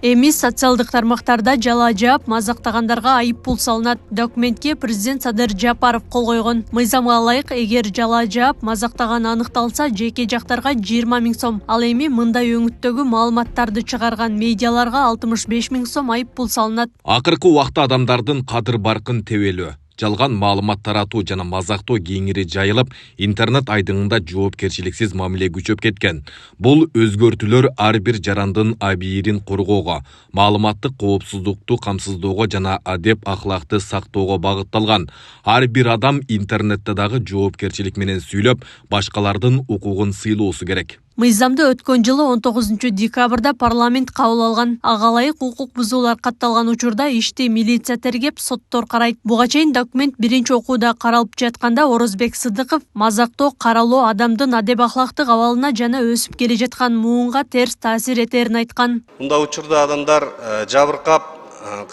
Эми социалдык тармактарда жала жаап, мазактагандарга айып пул салынат. Документке президент Садыр Жапаров кол койгон. Мыйзамга ылайык, эгер жала жаап, мазактаган аныкталса, жеке жактарга 20 000 сом. Ал эми мындай өңүттөгү маалыматтарды чыгарган медиаларга 65 000 сом айып пул салынат. Акыркы убакта адамдардын кадыр баркын тебелөө, жалган маалымат таратуу жана мазактоо кеңири жайылып, интернет айдыңында жоопкерчиликсиз мамиле күчөп кеткен. Бул өзгөртүүлөр ар бир жарандын абийирин коргоого, маалыматтык коопсуздукту камсыздоого жана адеп ахлакты сактоого багытталган. Ар бир адам интернетте дагы жоопкерчилик менен сүйлөп, башкалардын укугун сыйлоосу керек. Мыйзамды өткөн жылы 19 декабрда парламент кабыл алган. Ага ылайык укук бузуулар катталган учурда ишти милиция тергеп, соттор карайт. Буга чейин документ биринчи окууда каралып жатканда Орозбек Сыдыков мазактоо каралоо адамдын адеп ахлактык абалына жана өсүп келе жаткан муунга терс таасир этерин айткан. Мында учурда адамдар жабыркап,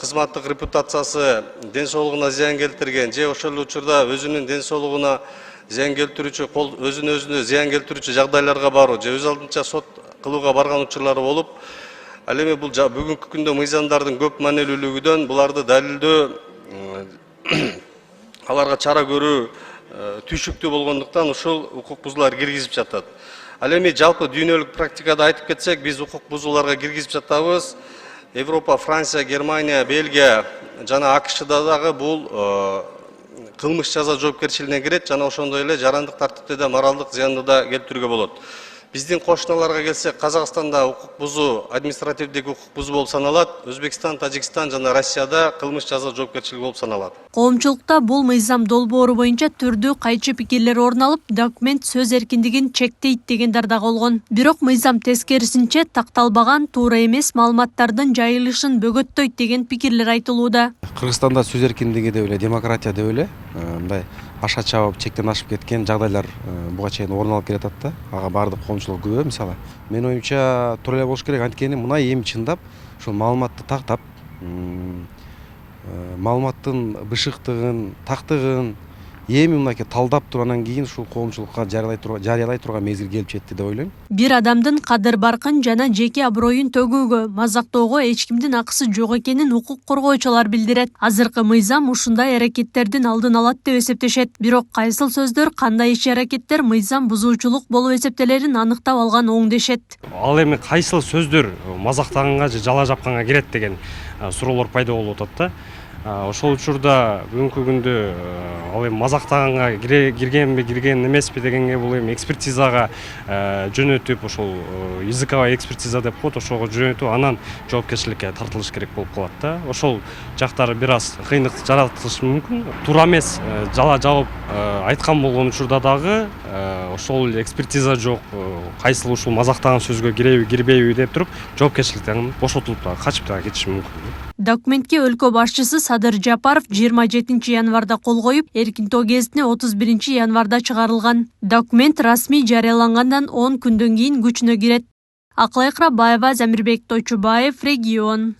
кызматтык репутациясы ден соолугуна зыян келтирген, же ошол учурда өзүнүн ден соолугуна зыян келтирүүчү, өзүнө зыян келтирүүчү жагдайларга баруу, же өз алдынча сот кылууга барган учурлары болуп, ал эми бул бүгүнкү күндө мыйзамдардын көп маанилүүлүгүнөн буларды далилдөө, аларга чара көрүү түйшүктүү болгондуктан ушул укук бузуулар киргизип жатат. Ал эми жалпы дүйнөлүк практикада айтып кетсек, биз укук бузууларга киргизип жатабыз. Европа, Франция, Германия, Бельгия жана АКШда дагы бул кылмыш жаза жоопкерчилигине кирет, жана ошондой эле жарандык тартипте да моралдык зыянды да келтирүүгө болот. Биздин кошуналарга келсек, Казакстанда укук бузуу административдик укук бузуу болуп саналат, Өзбекстан, Тажикстан жана Россияда кылмыш жаза жоопкерчилиги болуп саналат. Коомчулукта бул мыйзам долбоору боюнча түрдүү кайчы пикирлер орун алып, документ сөз эркиндигин чектейт дегендер да болгон. Бирок мыйзам тескерисинче такталбаган, туура эмес маалыматтардын жайылышын бөгөттөйт деген пикирлер айтылууда. Кыргызстанда сөз эркиндиги деп эле, демократия деп эле, мындай башка чабып чектен ашып кеткен жагдайлар буга чейин орун алып келатат да. Ага баардык коомчулук күбө мисалы. Менин оюмча туура эле болуш керек, анткени мына эми чындап ушул маалыматты тактап, маалыматтын бышыктыгын, тактыгын эми мынакей талдап турандан кийин ушул коомчулукка жарыялай турган мезгил келип жетти деп ойлойм. Бир адамдын кадыр баркын жана жеке аброюн төгүүгө, мазактоого эч кимдин акысы жок экенин укук коргоочулар билдирет. Азыркы мыйзам ушундай аракеттердин алдын алат деп эсептешет. Бирок кайсыл сөздөр, кандай иш-аракеттер мыйзам бузуучулук болуп эсептелерин аныктап алган оң дешет. Ал эми кайсыл сөздөр мазактаганга же жала жапканга кирет деген суроолор пайда болуп атат да. Ошол учурда бүгүнкү күндө ал эми мазактаганга киргенби, кирген эмеспи дегенге бул эми экспертизага жөнөтүп, ошол языковая экспертиза деп коет, ошого жөнөтүп, анан жоопкерчиликке тартылыш керек болуп калат да. Ошол жактары бир аз кыйынлык жаратышы мүмкүн. Туура эмес жала жабып айткан болгон учурда дагы ошол экспертиза жок, кайсыл ушул мазактаган сөзгө киреби, кирбейби деп туруп, жоопкерчиликтен бошотулуп качып кетиши мүмкүн. Документке өлкө башчысы Садыр Жапаров 27 январда кол коюп, эркинтоо гезитине 31 январда чыгарылган. Документ расмий жарыялангандан 10 күндөн кийин күчүнө кирет. Аклай Кырабаева, Замирбек Тойчубаев, Регион.